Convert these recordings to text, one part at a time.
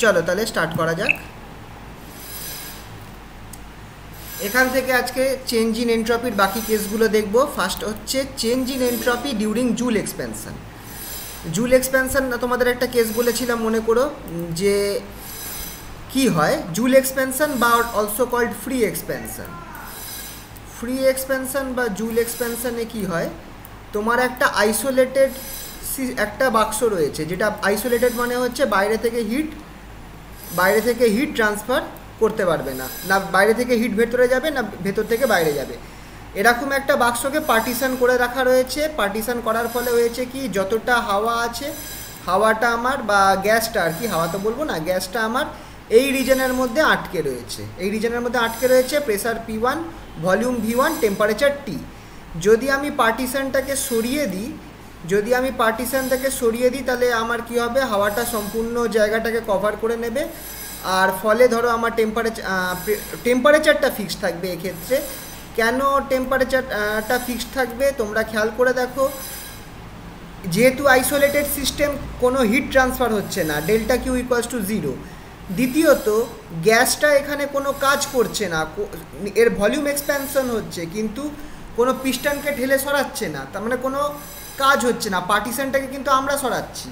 চলো তাহলে স্টার্ট করা যাক। এখান থেকে আজকে চেঞ্জ ইন এন্ট্রপির বাকি কেসগুলো দেখব। ফার্স্ট হচ্ছে change in entropy during Joule expansion. Joule expansion তোমাদের একটা কেস বলেছিলাম মনে করো, যে কি হয় জুল এক্সপ্যানশন বা also called free expansion. Free expansion বা জুল এক্সপ্যানশনে কি হয়, তোমার একটা আইসোলেটেড একটা বাক্স রয়েছে, যেটা আইসোলেটেড মানে হচ্ছে বাইরে থেকে হিট ট্রান্সফার করতে পারবে না, না বাইরে থেকে হিট ভেতরে যাবে না ভেতর থেকে বাইরে যাবে। এরকম একটা বাক্সকে পার্টিশন করে রাখা রয়েছে। পার্টিশন করার ফলে হয়েছে কি, যতটা হাওয়া আছে হাওয়াটা আমার বা গ্যাসটা আর কি, হাওয়া তো বলবো না, গ্যাসটা আমার এই রিজনের মধ্যে আটকে রয়েছে। এই রিজনের মধ্যে আটকে রয়েছে, pressure P1, volume V1, temperature T। যদি আমি পার্টিশনটাকে সরিয়ে দিই তাহলে আমার কি হবে, হাওয়াটা সম্পূর্ণ জায়গাটাকে কভার করে নেবে। আর ফলে ধরো আমার টেম্পারেচারটা ফিক্সড থাকবে। এক্ষেত্রে কেন টেম্পারেচারটা ফিক্সড থাকবে তোমরা খেয়াল করে দেখো, যেহেতু আইসোলেটেড সিস্টেম কোনো হিট ট্রান্সফার হচ্ছে না, ডেল্টা কিউ ইকুয়ালস টু 0। দ্বিতীয়ত গ্যাসটা এখানে কোনো কাজ করছে না, এর ভলিউম এক্সপ্যানশন হচ্ছে কিন্তু কোনো পিস্টনকে ঠেলে সরাচ্ছে না, তার মানে কোনো কাজ হচ্ছে না। পার্টিশনটাকে কিন্তু আমরা সরাচ্ছি,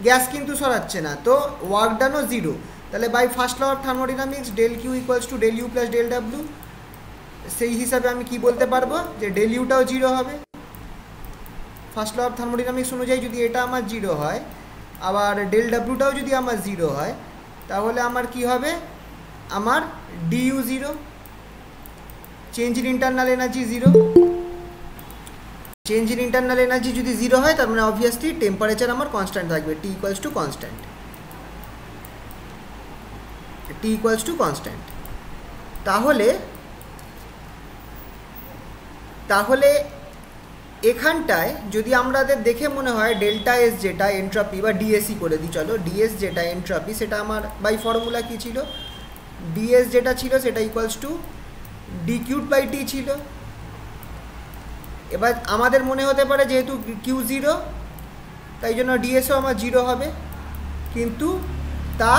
গ্যাস কিন্তু সরাচ্ছে না, তো ওয়ার্ক ডানও 0। তাহলে by first law of thermodynamics del Q equals to del U plus del W, সেই হিসাবে আমি কি বলতে পারবো যে ডেল ইউটাও 0 হবে। ফার্স্ট ল অফ থার্মোডাইনামিক্স অনুযায়ী যদি এটা আমার 0 হয়, আবার ডেল ডাব্লিউটাও যদি আমার 0 হয়, তাহলে আমার কি হবে, আমার DU 0, change in internal energy 0। Change in internal energy যদি 0 হয়, তার মানে অবভিয়াসলি টেম্পারেচার আমার কনস্ট্যান্ট থাকবে, টি ইকুয়ালস টু কনস্ট্যান্ট। তাহলে এখানটায় যদি আমাদের দেখে মনে হয় ডেল্টা এস যেটা এন্ট্রপি বা ডিএসই করে দিই, চলো ডিএস যেটা এন্ট্রপি, সেটা আমার বাই ফর্মুলা কি ছিল, ডিএস যেটা ছিল সেটা equals to D কিউড by T ছিল। এবার আমাদের মনে হতে পারে যেহেতু কিউ 0, তাই জন্য ডিএসও আমার 0 হবে, কিন্তু তা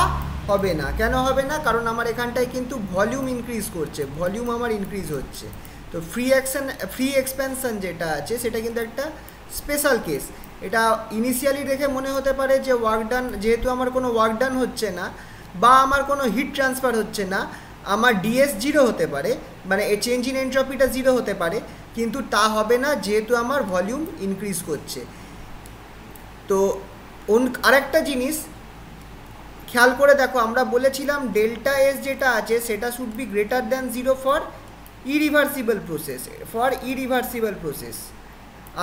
হবে না। কেন হবে না, কারণ আমার এখানটায় কিন্তু ভলিউম ইনক্রিজ করছে, ভলিউম আমার ইনক্রিজ হচ্ছে। তো ফ্রি এক্সপ্যানশন যেটা আছে সেটা কিন্তু একটা স্পেশাল কেস। এটা ইনিশিয়ালি দেখে মনে হতে পারে যে ওয়ার্ক ডান, যেহেতু আমার কোনো ওয়ার্ক ডান হচ্ছে না বা আমার কোনো হিট ট্রান্সফার হচ্ছে না, আমার ডিএস 0 হতে পারে, মানে চেঞ্জ ইন এন্ট্রপিটা 0 হতে পারে, কিন্তু তা হবে না যেহেতু আমার ভলিউম ইনক্রিজ করছে। তো আরেকটা জিনিস খেয়াল করে দেখো, আমরা বলেছিলাম ডেল্টা এস যেটা আছে সেটা should be greater than 0 for irreversible process.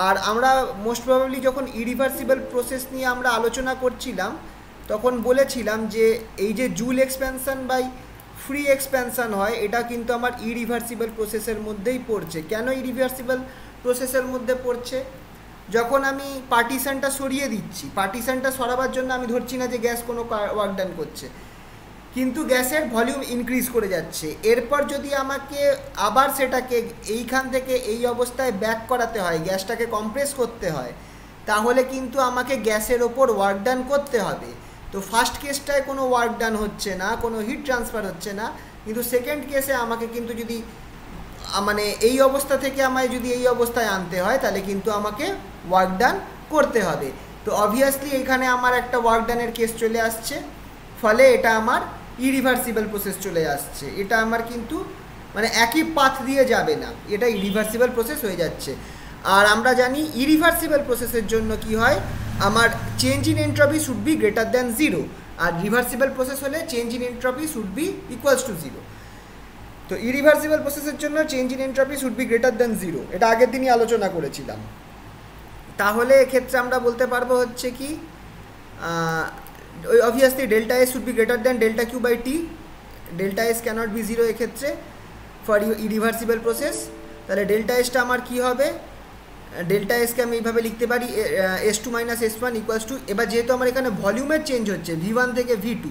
আর আমরা মোস্ট প্রবাবলি যখন ইরিভার্সিবল প্রসেস নিয়ে আমরা আলোচনা করছিলাম, তখন বলেছিলাম যে এই যে Joule expansion by free expansion হয়, এটা কিন্তু আমার ইরিভার্সিবল প্রসেসের মধ্যেই পড়ছে। কেন ইরিভার্সিবল প্রসেসের মধ্যে পড়ছে, যখন আমি পার্টিশনটা সরিয়ে দিচ্ছি, পার্টিশনটা সরাবার জন্য আমি ধরছি না যে গ্যাস কোনো ওয়ার্ক ডান করছে, কিন্তু গ্যাসের ভলিউম ইনক্রিজ করে যাচ্ছে। এরপর যদি আমাকে আবার সেটাকে এইখান থেকে এই অবস্থায় ব্যাক করাতে হয়, গ্যাসটাকে কম্প্রেস করতে হয়, তাহলে কিন্তু আমাকে গ্যাসের ওপর ওয়ার্ক ডান করতে হবে। তো ফার্স্ট কেসটায় কোনো ওয়ার্ক ডান হচ্ছে না, কোনো হিট ট্রান্সফার হচ্ছে না, কিন্তু সেকেন্ড কেসে আমাকে কিন্তু যদি মানে এই অবস্থা থেকে আমায় যদি এই অবস্থায় আনতে হয়, তাহলে কিন্তু আমাকে ওয়ার্ক ডান করতে হবে। তো অবভিয়াসলি এখানে আমার একটা ওয়ার্ক ডানের কেস চলে আসছে, ফলে এটা আমার ইরিভার্সিবল প্রসেস চলে আসছে। এটা আমার কিন্তু মানে একই পাথ দিয়ে যাবে না, এটা ইরিভার্সিবল প্রসেস হয়ে যাচ্ছে। আর আমরা জানি ইরিভার্সিবল প্রসেসের জন্য কি হয়, আমার change in entropy should be greater than 0, আর রিভার্সিবল প্রসেস হলে change in entropy should be equals to 0। তো ইরিভার্সিবল প্রসেসের জন্য change in entropy should be greater than 0, এটা আগের দিনই আলোচনা করেছিলাম। তাহলে এক্ষেত্রে আমরা বলতে পারবো হচ্ছে কি, obviously delta S should be greater than delta Q by T, delta S cannot be 0 এক্ষেত্রে ফর irreversible প্রসেস। তাহলে ডেল্টা এসটা আমার কী হবে, ডেল্টা এসকে আমি এইভাবে লিখতে পারি S2 minus S1 equals to, এবার যেহেতু আমার এখানে ভলিউমের চেঞ্জ হচ্ছে V1 থেকে V2,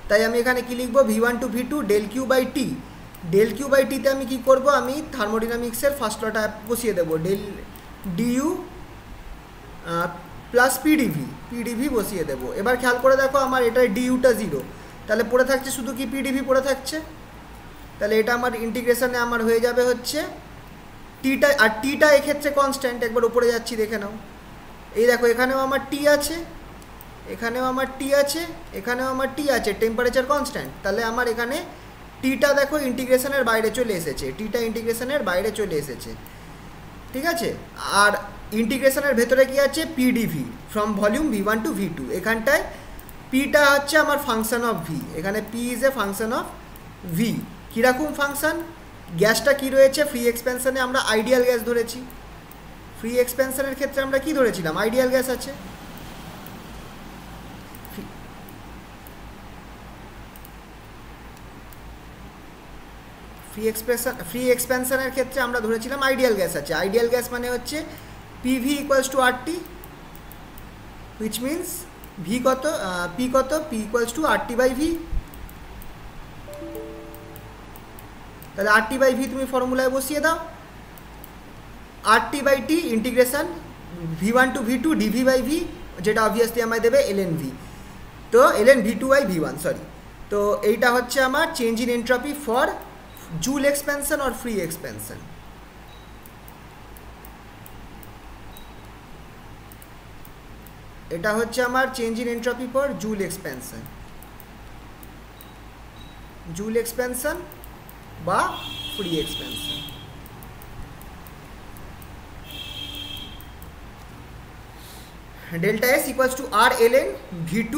তাই আমি এখানে কি লিখবো, V1 to V2 del Q by T. Del Q by টিতে আমি কী করবো, আমি থার্মোডাইনামিক্সের ফার্স্ট লটা বসিয়ে দেবো, ডেল ডিইউ প্লাস পিডিভি বসিয়ে দেবো। এবার খেয়াল করে দেখো আমার এটা ডিইউটা 0, তাহলে পড়ে থাকছে শুধু কি পিডিভি পড়ে থাকছে। তাহলে এটা আমার ইন্টিগ্রেশনে আমার হয়ে যাবে হচ্ছে টিটা, আর টিটা এক্ষেত্রে কনস্ট্যান্ট। একবার উপরে যাচ্ছি দেখে নাও, এই দেখো এখানেও আমার টি আছে, এখানেও আমার টি আছে, এখানেও আমার টি আছে, টেম্পারেচার কনস্ট্যান্ট। তাহলে আমার এখানে টিটা দেখো ইন্টিগ্রেশনের বাইরে চলে এসেছে, টিটা ইন্টিগ্রেশনের বাইরে চলে এসেছে, ঠিক আছে। আর ইন্টিগ্রেশনের ভেতরে কি আছে, PDV from volume V1 to V2। এখানটায় পিটা হচ্ছে আমার ফাংশন অফ ভি, এখানে P is a function of V. কীরকম ফাংশন, গ্যাসটা কি রয়েছে, ফ্রি এক্সপ্যানশনে আমরা আইডিয়াল গ্যাস ধরেছি, ফ্রি এক্সপ্যানশনের ক্ষেত্রে আমরা কি ধরেছিলাম, আইডিয়াল গ্যাস আছে। ফ্রি এক্সপ্যানশনের ক্ষেত্রে আমরা ধরেছিলাম আইডিয়াল গ্যাস আছে। আইডিয়াল গ্যাস মানে হচ্ছে PV equals to RT, which means V কত, পি কত, P equals to RT by V. তাহলে আরটি বাই ভি তুমি ফর্মুলায় বসিয়ে দাও, RT by T integration V1 to V2 DV by V, যেটা অবভিয়াসলি আমায় দেবে ln ভি। তো ln V2 by V1, sorry. তো এইটা হচ্ছে আমার change in entropy for Joule expansion or free expansion. এটা হচ্ছে আমার change in entropy for Joule expansion, Joule expansion বা free expansion. Delta S equals to R ln V2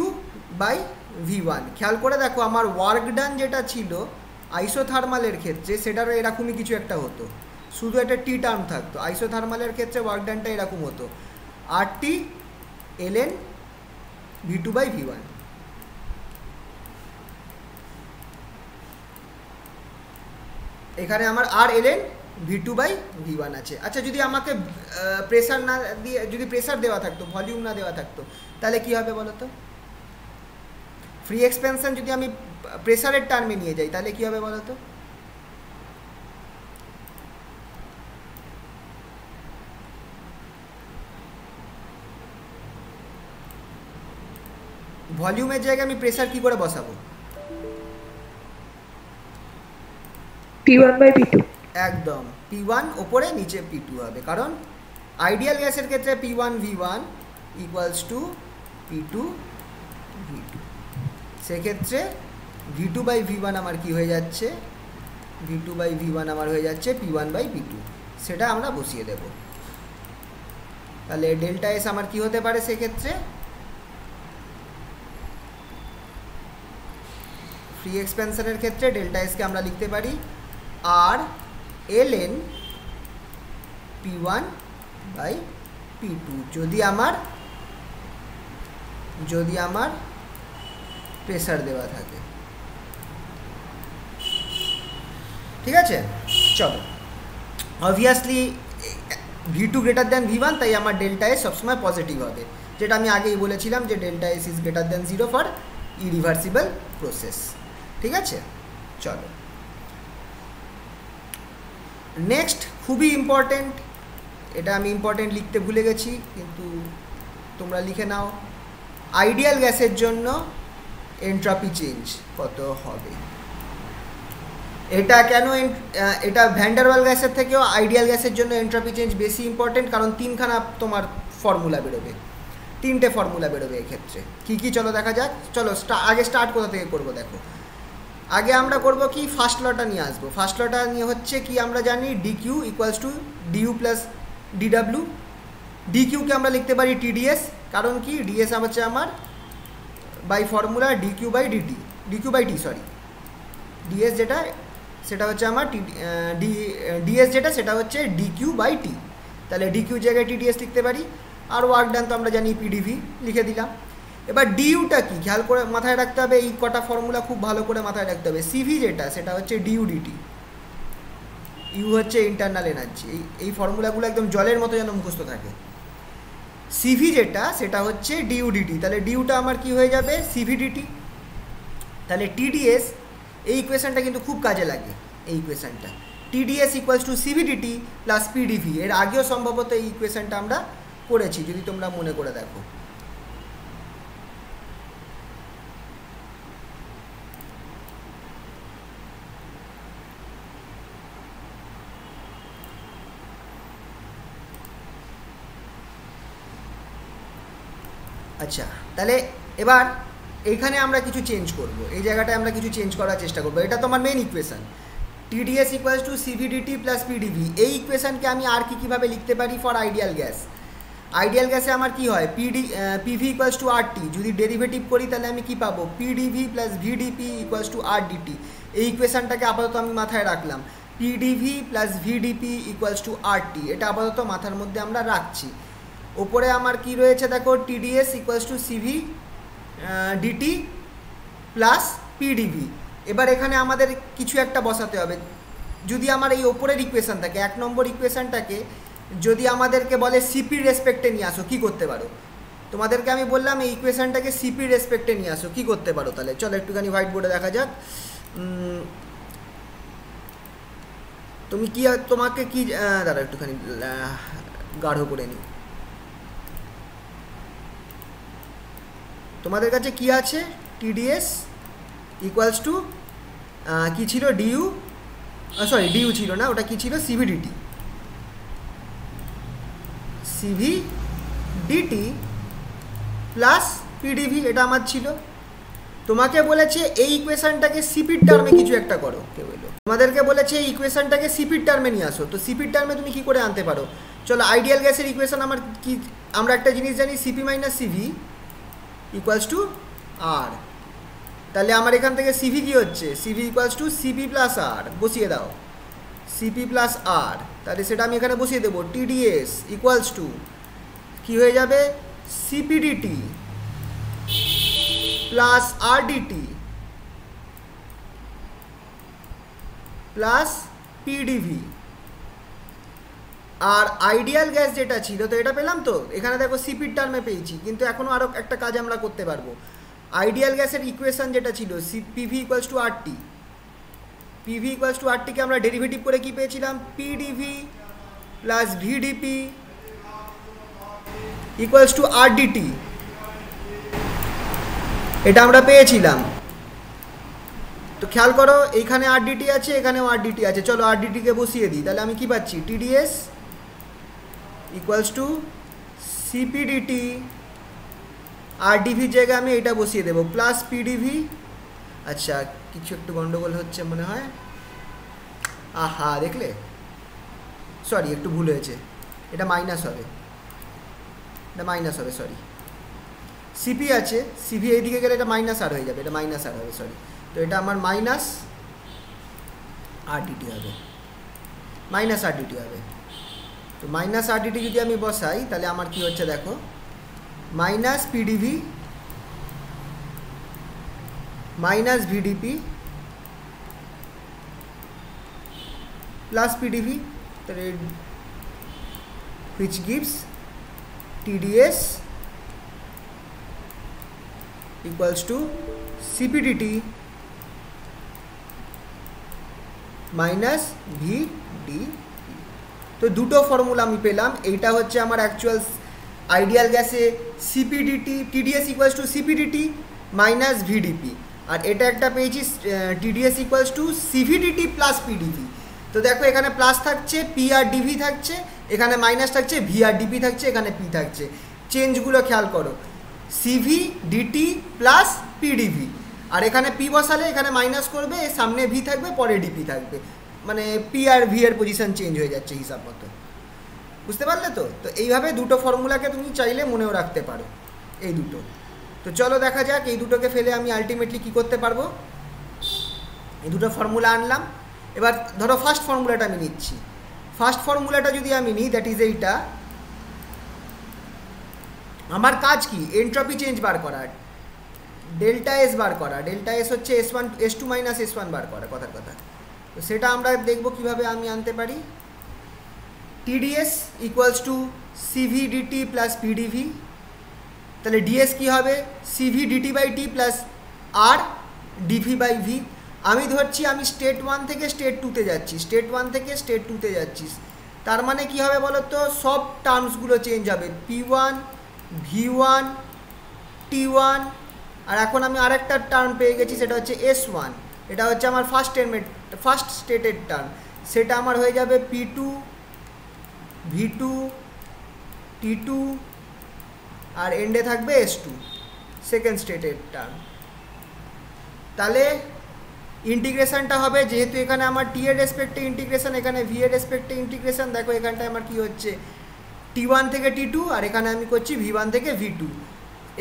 by V1। খেয়াল করে দেখো আমার ওয়ার্ক ডান যেটা ছিল আইসোথার্মালের ক্ষেত্রে সেটারও এরকমই কিছু একটা হতো, শুধু একটা টি টার্ম থাকতো। আইসোথার্মালের ক্ষেত্রে ওয়ার্ক ডানটা এরকম হতো, RT ln V2 by V1। এখানে আমার আর ln V2 বাই V1 আছে। আচ্ছা, যদি আমাকে প্রেসার না দিয়ে, যদি প্রেসার দেওয়া থাকতো, ভলিউম না দেওয়া থাকতো, তাহলে কি হবে বলো তো? ফ্রি এক্সপ্যানশন যদি আমি প্রেসারের টার্মে নিয়ে যাই তাহলে কি হবে বলো তো? ভলিউমের জায়গায় আমি প্রেসার কি করে বসাবো? P1 by P2। একদম, P1 ওপরে, নিচে P2 হবে, কারণ আইডিয়াল গ্যাসের ক্ষেত্রে P1 V1 equals to P2 V2। সেক্ষেত্রে V2 বাই V1 আমার কি হয়ে যাচ্ছে, V2 বাই V1 আমার হয়ে যাচ্ছে P1 বাই P2, সেটা আমরা বসিয়ে দেব। তাহলে ডেল্টা এস আমার কি হতে পারে সেক্ষেত্রে, ফ্রি এক্সপ্যানশনের ক্ষেত্রে ডেল্টা এসকে আমরা লিখতে পারি আর ln P1 বাই P2 যদি আমার প্রেসার দেওয়া থাকে। ঠিক আছে, চলো। Obviously V2 greater than V1, তাই আমার ডেল্টা এস সবসময় পজিটিভ হবে, যেটা আমি আগেই বলেছিলাম যে delta S is greater than 0 for irreversible process. ঠিক আছে, চলো নেক্সট। খুবই ইম্পর্টেন্ট, এটা আমি ইম্পর্টেন্ট লিখতে ভুলে গেছি, কিন্তু তোমরা লিখে নাও। আইডিয়াল গ্যাসের জন্য এন্ট্রপি চেঞ্জ কত হবে? এটা কেন, এটা ভ্যান ডার ওয়াল গ্যাসের থেকেও আইডিয়াল গ্যাসের জন্য এন্ট্রপি চেঞ্জ বেশি ইম্পর্টেন্ট, কারণ তিনখানা তোমার ফর্মুলা বেরোবে, তিনটে ফর্মুলা বেরোবে এক্ষেত্রে। কী কী চলো দেখা যাক। চলো আগে স্টার্ট কোথা থেকে করবো দেখো। আগে আমরা করব কি, ফার্স্ট লটা নিয়ে আসবো। ফার্স্ট লটা নিয়ে হচ্ছে কি, আমরা জানি dq equals to du plus dw। dqকে আমরা লিখতে পারি TdS, কারণ কি ds হচ্ছে আমার by formula dq by dt, dq by t sorry, ds যেটা সেটা হচ্ছে আমার ds যেটা সেটা হচ্ছে dq বাই t। তাহলে dq জায়গায় TdS লিখতে পারি। আর ওয়ার্ক ডান তো আমরা জানি PdV, লিখে দিলাম। এবার ডিউটা কি খেয়াল করে মাথায় রাখতে হবে, এই কটা ফর্মুলা খুব ভালো করে মাথায় রাখতে হবে। সিভি যেটা সেটা হচ্ছে ডিউ ডিটি, ইউ হচ্ছে ইন্টারনাল এনার্জি। এই ফর্মুলাগুলো একদম জলের মতো যেন মুখস্থ থাকে। সিভি যেটা সেটা হচ্ছে ডিউ ডিটি, তাহলে ডিউটা আমার কি হয়ে যাবে, সিভি ডিটি। তাহলে টিডিএস, এই ইকুয়েশনটা কিন্তু খুব কাজে লাগে, এই ইকুয়েশনটা TDS equals to CV DT plus PDV. এর আগেও সম্ভবত এই ইকুয়েশনটা আমরা করেছি, যদি তোমরা মনে করে দেখো। আচ্ছা, তাহলে এবার এইখানে আমরা কিছু চেঞ্জ করব, এই জায়গাটায় আমরা কিছু চেঞ্জ করার চেষ্টা করব। এটা তো আমার main equation, TDS equals to CVDT plus PDV. এই ইকুয়েশনকে আমি আর কীভাবে লিখতে পারি ফর আইডিয়াল গ্যাস? আইডিয়াল গ্যাসে আমার কি হয়, পিভি ইকুয়ালস টু আরটি, যদি ডেরিভেটিভ করি তাহলে আমি কি পাবো, PDV plus VDP equals two RDT. এই ইকুয়েশনটাকে আপাতত আমি মাথায় রাখলাম, PDV plus VDP equals to RT, এটা আপাতত মাথার মধ্যে আমরা রাখছি। ওপরে আমার কি রয়েছে দেখো, TDS equals to CV DT plus PDV. এবার এখানে আমাদের কিছু একটা বসাতে হবে। যদি আমার এই ওপরের ইকুয়েশান থাকে, 1 নম্বর ইকুয়েশানটাকে যদি আমাদেরকে বলে সিপির রেসপেক্টে নিয়ে আসো, কী করতে পারো? তোমাদেরকে আমি বললাম এই ইকুয়েশানটাকে সিপির রেসপেক্টে নিয়ে আসো, কী করতে পারো? তাহলে চলো একটুখানি হোয়াইট বোর্ডে দেখা যাক। তুমি কি, তোমাকে কি, দাঁড়া একটুখানি গাঢ় করে নিই। তোমাদের কাছে কি আছে, টিডিএস ইকুয়ালস টু কী ছিল, ডিইউ, সরি ডিইউ ছিল না, ওটা কী ছিল, সিভিডিটি, সিভিডিটি প্লাস পিডিভি, এটা আমার ছিল। তোমাকে বলেছে এই ইকুয়েশনটাকে সিপির টার্মে কিছু একটা করো, কে বললো? তোমাদেরকে বলেছে এই ইকুয়েশনটাকে সিপির টার্মে নিয়ে আসো। তো সিপির টার্মে তুমি কী করে আনতে পারো? চলো আইডিয়াল গ্যাসের ইকুয়েশন আমার কি, আমরা একটা জিনিস জানি, CP minus CV equals to R. তাহলে আমার এখান থেকে সিভি কী হচ্ছে, CV equals to CP plus R, বসিয়ে দাও সিপি প্লাস আর। তাহলে সেটা আমি এখানে বসিয়ে দেবো, টিডিএস ইকুয়ালস টু কী হয়ে যাবে, সিপিডিটি প্লাস আরডিটি প্লাস পিডিভি। আর আইডিয়াল গ্যাস যেটা ছিল, তো এটা পেলাম তো, এখানে দেখো সিপির টার্মে পেয়েছি, কিন্তু এখনও আরও একটা কাজ আমরা করতে পারবো। আইডিয়াল গ্যাসের ইকুয়েশন যেটা ছিল, PV equals to RT, PV equals two আরটিকে আমরা ডেরিভেটিভ করে কি পেয়েছিলাম, PDV plus VDP equals two RDT, এটা আমরা পেয়েছিলাম। তো খেয়াল করো, এইখানে আরডিটি আছে, এখানেও আরডিটি আছে। চলো আরডিটিকে বসিয়ে দিই, তাহলে আমি কি পাচ্ছি, টিডিএস ইকুয়ালস টু সিপিডিটি, আরডিভির জায়গায় আমি এটা বসিয়ে দেবো, প্লাস পিডিভি। আচ্ছা, কিছু একটু গন্ডগোল হচ্ছে মনে হয়, আহা দেখলে, সরি একটু ভুল হয়েছে, এটা মাইনাস হবে, এটা মাইনাস হবে, সরি সিপি আছে, সিভি এইদিকে গেলে এটা মাইনাস আর হয়ে যাবে, এটা মাইনাস আর হবে, সরি। তো এটা আমার মাইনাস আরডিটি হবে, মাইনাস আরডিটি হবে। তো মাইনাস আরডিটি যদি আমি বসাই, তাহলে আমার কি হচ্ছে দেখো, minus PDV minus VDP plus PDV, তাহলে which gives TDS equals to CPDT minus VDP. তো দুটো ফর্মুলা আমি পেলাম। এইটা হচ্ছে আমার অ্যাকচুয়াল আইডিয়াল গ্যাসে CPDT, TDS equals to CPDT minus VDP, আর এটা একটা পেয়েছি TDS equals to CVDT plus PDV. তো দেখো এখানে প্লাস থাকছে, পি আর ডিভি থাকছে, এখানে মাইনাস থাকছে, ভি আর ডিপি থাকছে, এখানে পি থাকছে। চেঞ্জগুলো খেয়াল করো, সিভি ডিটি প্লাস পিডিভি, আর এখানে পি বসালে এখানে মাইনাস করবে, সামনে ভি থাকবে, পরে ডিপি থাকবে, মানে পি আর ভি এর পজিশন চেঞ্জ হয়ে যাচ্ছে হিসাব মতো। বুঝতে পারলে তো? তো এইভাবে দুটো ফর্মুলাকে তুমি চাইলে মনেও রাখতে পারো, এই দুটো। তো চলো দেখা যাক এই দুটোকে ফেলে আমি আলটিমেটলি কী করতে পারবো। এই দুটো ফর্মুলা আনলাম। এবার ধরো ফার্স্ট ফর্মুলাটা আমি নিচ্ছি। ফার্স্ট ফর্মুলাটা যদি আমি নিই, দ্যাট ইজ এইটা, আমার কাজ কি, এন্ট্রপি চেঞ্জ বার করা, ডেল্টা এস বার করা। ডেল্টা এস হচ্ছে S1 S2 মাইনাস S1 বার করা, কথার কথা। তো সেটা আমরা দেখব কিভাবে আমি আনতে পারি। TDS equals to CV DT plus PDV, তাহলে ডিএস কী হবে, CV DT by T plus R DV by V. আমি ধরছি আমি স্টেট 1 থেকে স্টেট 2তে যাচ্ছি, স্টেট 1 থেকে স্টেট 2তে যাচ্ছি, তার মানে কী হবে বলো তো, সব টার্মসগুলো চেঞ্জ হবে, P1 V1 T1, আর এখন আমি আরেকটা টার্ম পেয়ে গেছি, সেটা হচ্ছে S1, এটা হচ্ছে আমার ফার্স্ট স্টেটের টার্ম, সেটা আমার হয়ে যাবে P2 V2 T2 আর এন্ডে থাকবে S2 সেকেন্ড স্টেটের টার্ম। তাহলে ইন্টিগ্রেশনটা হবে, যেহেতু এখানে আমার টি এর রেসপেক্টে ইন্টিগ্রেশন, এখানে ভি এর রেসপেক্টে ইন্টিগ্রেশন, দেখো এখানটায় আমার কি হচ্ছে T1 থেকে T2, আর এখানে আমি করছি V1 থেকে V2।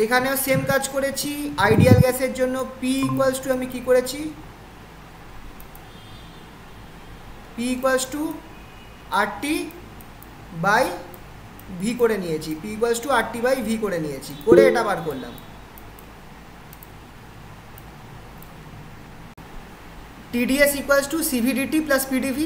এখানেও সেম কাজ করেছি আইডিয়াল গ্যাসের জন্য। P ইকুয়ালস টু আমি কি করেছি, P equals to RT by V করে নিয়েছি, P equals to RT by V করে নিয়েছি, করে এটা বার করলাম। TDS equals to CVDT plus PDV,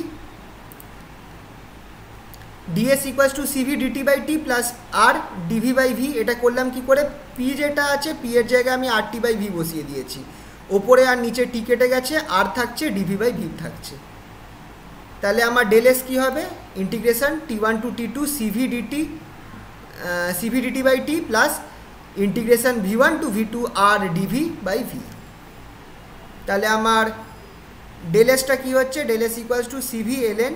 DS equals to CVDT by T plus R DV by V। এটা করলাম কি করে, P যেটা আছে P এর জায়গায় আমি RT by V বসিয়ে দিয়েছি, ওপরে আর নিচে T কেটে গেছে, R থাকছে, DV by V থাকছে। তাহলে আমার ডেল এস কী হবে, integration T1 to T2 CVDT by T plus integration V1 to V2 R DV by V। তাহলে আমার ডেল এসটা কী হচ্ছে, del S equals to CV ln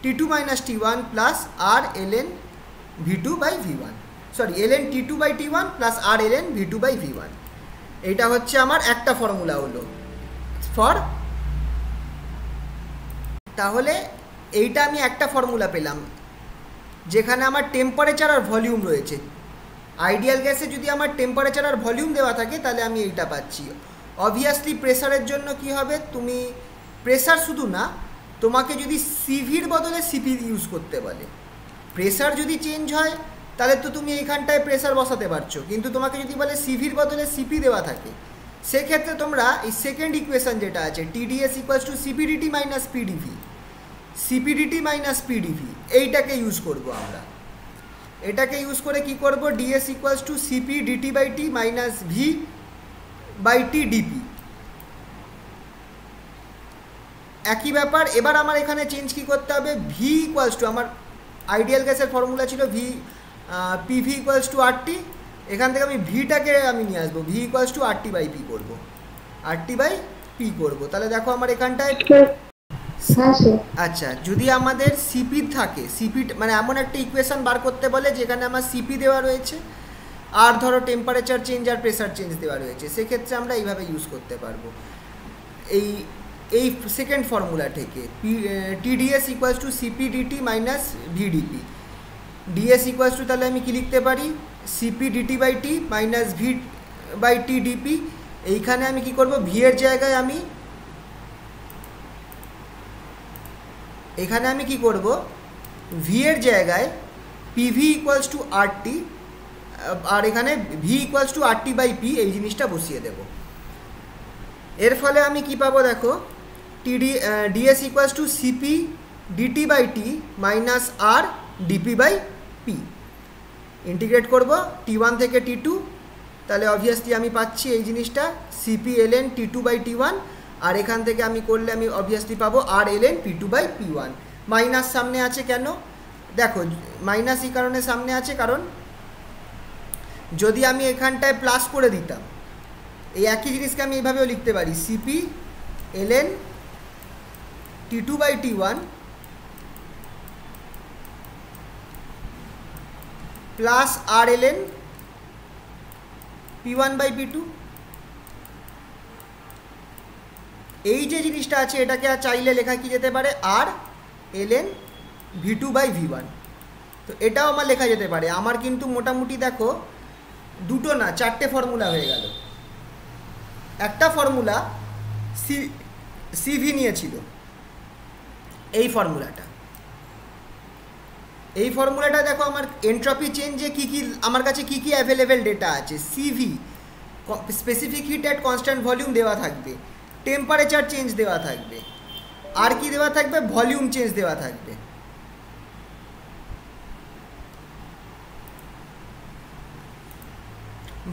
T2 minus T1 plus R ln V2 by V1, sorry ln T2 by T1 plus R ln V2 by V1। এইটা হচ্ছে আমার একটা formula হলো ফর, তাহলে এইটা আমি একটা ফর্মুলা পেলাম যেখানে আমার টেম্পারেচার আর ভলিউম রয়েছে। আইডিয়াল গ্যাসে যদি আমার টেম্পারেচার আর ভলিউম দেওয়া থাকে তাহলে আমি এইটা পাচ্ছি। অবভিয়াসলি প্রেসারের জন্য কি হবে, তুমি প্রেসার শুধু না, তোমাকে যদি সিভির বদলে সিপি ইউজ করতে বলে, প্রেসার যদি চেঞ্জ হয় তাহলে তো তুমি এইখানটায় প্রেসার বসাতে পারছো, কিন্তু তোমাকে যদি বলে সিভির বদলে সিপি দেওয়া থাকে, সেক্ষেত্রে তোমরা এই সেকেন্ড ইকুয়েশন যেটা আছে TDS equals to CPDT minus PDV, CPDT minus PDV, এইটাকে ইউজ করব আমরা। এটাকে ইউজ করে কি করব, DS equals to CPDT by T minus V by T DP। একই ব্যাপার, এবার আমার এখানে চেঞ্জ কি করতে হবে, V ইকুয়ালস টু, আমার আইডিয়াল গ্যাসের ফর্মুলা ছিল PV ইকুয়ালস টু RT, এখান থেকে আমি ভিটাকে আমি নিয়ে আসবো, V equals to RT by P করবো, RT বাই P করবো। তাহলে দেখো আমার এখানটায়, আচ্ছা যদি আমাদের সিপি থাকে, সিপি মানে এমন একটা ইকুয়েশন বার করতে বলে যেখানে আমার সিপি দেওয়া রয়েছে আর ধরো টেম্পারেচার চেঞ্জ আর প্রেসার চেঞ্জ দেওয়া রয়েছে, সেক্ষেত্রে আমরা এইভাবে ইউজ করতে পারবো এই সেকেন্ড ফর্মুলা থেকে। TDS equals to CPDT minus VDP, DS equals to, তাহলে আমি কি লিখতে পারি, CPDT by T minus V by T DP। এইখানে আমি কি করব, V এর জায়গায় আমি এখানে আমি কি করব, V এর জায়গায় PV ইকুয়ালস টু RT, আর এখানে V equals to RT by P এই জিনিসটা বসিয়ে দেব। এর ফলে আমি কি পাবো দেখো, DS equals to CPDT by T minus R DP by P। Integrate করব T1 থেকে T2, তাহলে অবভিয়াসলি আমি পাচ্ছি এই জিনিসটা CP ln T2 by T1, আর এখান থেকে আমি করলে আমি অবভিয়াসলি পাবো আর ln P2 by P1। Minus সামনে আছে কেন, দেখো মাইনাস এই কারণে সামনে আছে, কারণ যদি আমি এখানটায় প্লাস করে দিতাম, এই একই জিনিসকে আমি এইভাবেও লিখতে পারি, CP ln T2 by T1 plus R ln P1 by P2। এই যে জিনিসটা আছে এটাকে আর চাইলে লেখা কি যেতে পারে, আর ln V2 বাই V1। তো এটাও আমার লেখা যেতে পারে। আমার কিন্তু মোটামুটি দেখো দুটো না চারটে ফর্মুলা হয়ে গেল। একটা ফর্মুলা CV নিয়েছিল, এই ফর্মুলাটা দেখো আমার এন্ট্রপি চেঞ্জে কী কী আমার কাছে কী কী অ্যাভেলেবেল ডেটা আছে। CV specific hit at constant volume দেওয়া থাকবে, টেম্পারেচার চেঞ্জ দেওয়া থাকবে, আর কি দেওয়া থাকবে, ভলিউম চেঞ্জ দেওয়া থাকবে।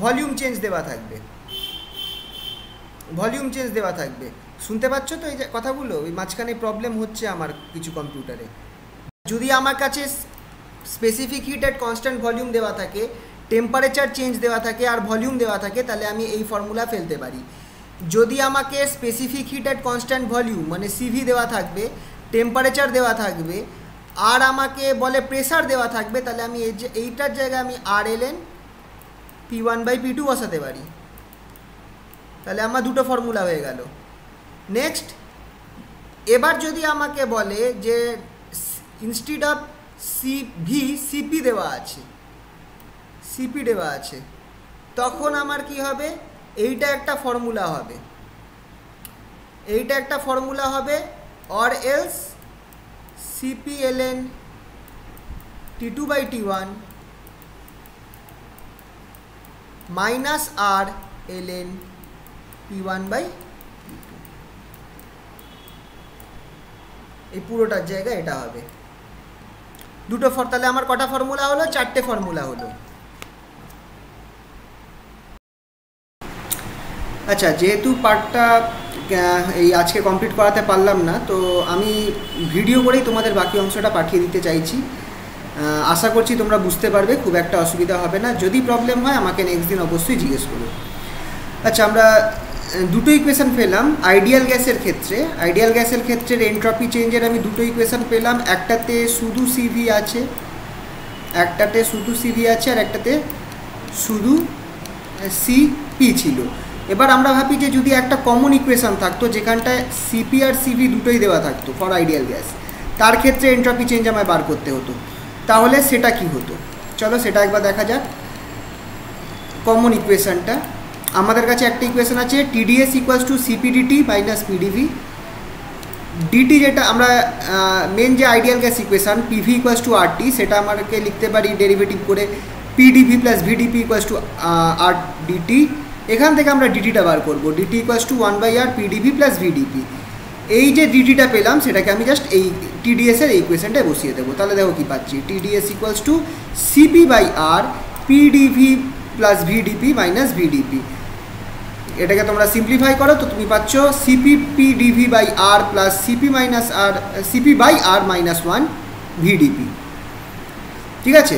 ভলিউম চেঞ্জ দেওয়া থাকবে। শুনতে পাচ্ছ তো এই যে কথাগুলো, ওই মাঝখানে প্রবলেম হচ্ছে আমার কিছু কম্পিউটারে। যদি আমার কাছে specific hit at constant volume দেওয়া থাকে, টেম্পারেচার চেঞ্জ দেওয়া থাকে আর ভলিউম দেওয়া থাকে, তাহলে আমি এই ফর্মুলা ফেলতে পারি। যদি আমাকে specific hit at constant volume মানে CV দেওয়া থাকবে, টেম্পারেচার দেওয়া থাকবে, আর আমাকে বলে প্রেসার দেওয়া থাকবে, তাহলে আমি এইটার জায়গায় আমি আর ln P1 বাই P2 বসাতে পারি। তাহলে আমার দুটো ফর্মুলা হয়ে গেল। নেক্সট, এবার যদি আমাকে বলে যে ইনস্টিড অফ সিপি দেওয়া আছে, তখন আমার কি হবে, এইটা একটা ফর্মুলা হবে or else CP ln T2 by T1 minus R ln P1 by P2। এই পুরোটার জায়গায় এটা হবে দুটো তাহলে আমার কটা ফর্মুলা হলো? 4টে ফর্মুলা হলো। আচ্ছা, যেহেতু পার্টটা এই আজকে কমপ্লিট করাতে পারলাম না, তো আমি ভিডিও করেই তোমাদের বাকি অংশটা পাঠিয়ে দিতে চাইছি। আশা করছি তোমরা বুঝতে পারবে, খুব একটা অসুবিধা হবে না। যদি প্রবলেম হয় আমাকে নেক্সট দিন অবশ্যই জিজ্ঞেস করো। আচ্ছা, আমরা দুটো ইকুয়েশন পেলাম আইডিয়াল গ্যাসের ক্ষেত্রে এন্ট্রপি চেঞ্জের আমি দুটো ইকুয়েশন পেলাম। একটাতে শুধু সিভি আছে আর একটাতে শুধু সিপি ছিল। এবার আমরা ভাবি যে যদি একটা কমন ইকুয়েশন থাকতো যেখানটায় সিপি আর সিভি দুটোই দেওয়া থাকতো ফর আইডিয়াল গ্যাস, তার ক্ষেত্রে এন্ট্রপি চেঞ্জ আমায় বার করতে হতো, তাহলে সেটা কি হতো? চলো সেটা একবার দেখা যাক। কমন ইকুয়েশনটা আমাদের কাছে একটা ইকুয়েশন আছে, TDS equals to CPDT minus PDV. DT যেটা আমরা মেন যে ideal gas equation PV equals to RT, সেটা আমাকে লিখতে পারি ডেরিভেটিভ করে PDV plus VDP equals to R DT. এখান থেকে আমরা ডিটিটা বার করবো, DT equals to 1/r PDV plus VDP. এই যে ডিটিটা পেলাম সেটাকে আমি জাস্ট এই টিডিএসের এই ইকুয়েশনটায় বসিয়ে দেবো। তাহলে দেখো কি পাচ্ছি, TDS equals to CP by R PDV plus VDP minus VDP. এটাকে তোমরা সিম্পলিফাই করো তো তুমি পাচ্ছ CP PDV by R plus CP by R minus 1 VDP. ঠিক আছে,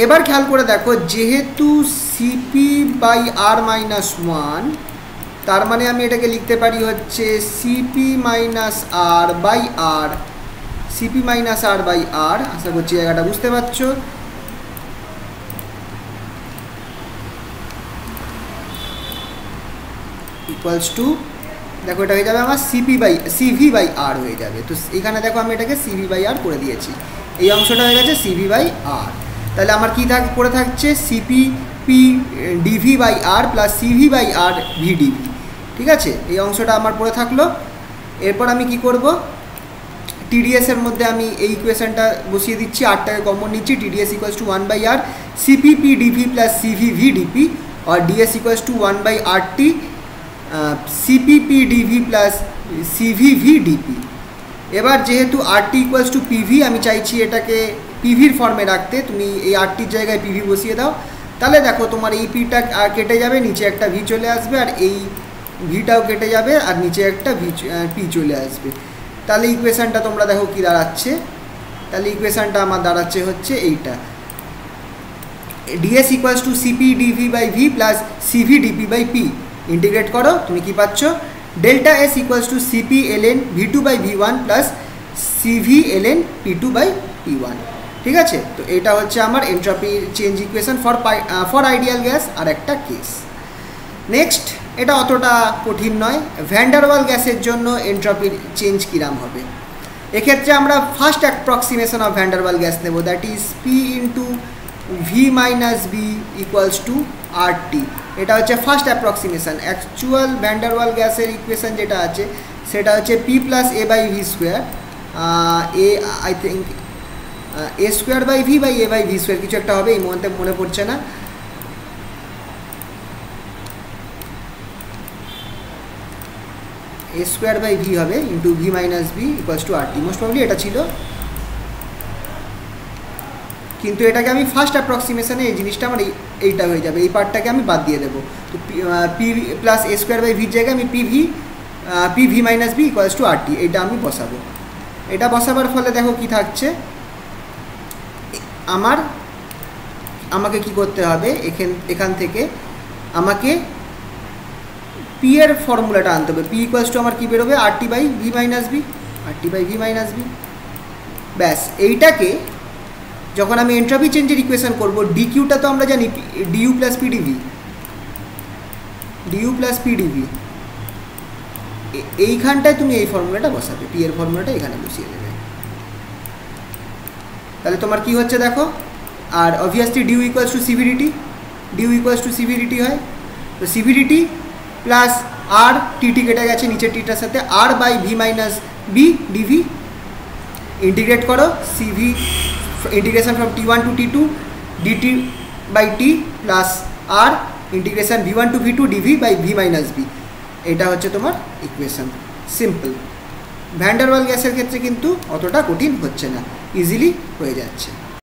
এবার খেয়াল করে দেখো, যেহেতু সিপি বাই আর মাইনাস 1, তার মানে আমি এটাকে লিখতে পারি হচ্ছে সিপি মাইনাস আর বাই আর, আশা করছি জায়গাটা বুঝতে পারছো। ইকুয়ালস টু, দেখো এটা হয়ে যাবে আমার সিভি বাই আর হয়ে যাবে। তো এখানে দেখো আমি এটাকে সিভি বাই আর করে দিয়েছি, এই অংশটা হয়ে গেছে সিভি বাই আর। তাহলে আমার কী পড়ে থাকছে, CP P DV by R plus CV by R VDV. ঠিক আছে, এই অংশটা আমার পড়ে থাকলো। এরপর আমি কি করব, টিডিএসের মধ্যে আমি এই ইকুয়েশনটা বসিয়ে দিচ্ছি, আরটাকে কমন নিচ্ছি। TDS equals to 1/r CP P DV plus CV VDP আর DS equals to 1/RT CP P DV plus CV VDP. এবার যেহেতু আরটি ইকুয়ালস টু পিভি, আমি চাইছি এটাকে পিভির ফর্মে রাখতে। তুমি এই আরটির জায়গায় পিভি বসিয়ে দাও, তাহলে দেখো তোমার এই পিটা কেটে যাবে, নিচে একটা ভি চলে আসবে, আর এই ভিটাও কেটে যাবে, আর নিচে একটা পি চলে আসবে। তাহলে ইকুয়েশানটা তোমরা দেখো কি দাঁড়াচ্ছে, তাহলে ইকুয়েশানটা আমার দাঁড়াচ্ছে হচ্ছে এইটা, dS equals to Cp dV by V plus Cv dP by P. Integrate করো, তুমি কি পাচ্ছ, delta S equals to Cp ln V2 by V1 plus Cv ln P2 by P1। ঠিক আছে, তো এটা হচ্ছে আমার entropy change equation for ideal gas আর একটা কেস। নেক্সট, এটা অতটা কঠিন নয়, ভ্যান ডার ওয়াল গ্যাসের জন্য এন্ট্রপির চেঞ্জ কিরাম হবে। এক্ষেত্রে আমরা first approximation of van der Waal gas নেব, that is P into V minus b equals to R T. এটা হচ্ছে first approximation. Actual van der Waal গ্যাসের ইকুয়েশন যেটা আছে সেটা হচ্ছে P plus a by V square, I think a square by V by a by V square, কিছু একটা হবে, এই মুহূর্তে মনে পড়ছে না। এ স্কোয়ার বাই ভি হবে into V minus b equals to R T, most probably এটা ছিল। কিন্তু এটাকে আমি ফার্স্ট অ্যাপ্রক্সিমেশনে এই জিনিসটা আমার এইটা হয়ে যাবে, এই পার্টটাকে আমি বাদ দিয়ে দেবো। তো P plus a square by ভির জায়গায় আমি P V minus b equals to R T এইটা আমি বসাবো। এটা বসাবার ফলে দেখো কি থাকছে, আমাকে কি করতে হবে, এখান থেকে আমাকে পি এর ফর্মুলাটা আনতে হবে। পি ইকুয়ালস টু আমার কী বেরোবে, আর টি বাই ভি মাইনাস বি, ব্যাস এইটাকে যখন আমি এন্ট্রপি চেঞ্জের ইকুয়েশন করব, ডিকিউটা তো আমরা জানি DU plus PDV, DU plus PDV, এইখানটায় তুমি এই ফর্মুলাটা বসাবে, পি এর ফর্মুলাটা এখানে বসিয়ে দেবে। তাহলে তোমার কি হচ্ছে দেখো, আর obviously dU equals to CvdT, dU equals to CvdT হয়, তো সিভিডিটি প্লাস আর টিটি কেটে গেছে নিচের টিটার সাথে, আর by V minus b dV, integrate করো Cv integration from T one to T two dT by T plus R integration V one to V two dV by V minus b, এটা হচ্ছে তোমার equation. Simple. Van der Waal গ্যাসের ক্ষেত্রে কিন্তু অতটা কঠিন হচ্ছে না, ইজিলি হয়ে যাচ্ছে।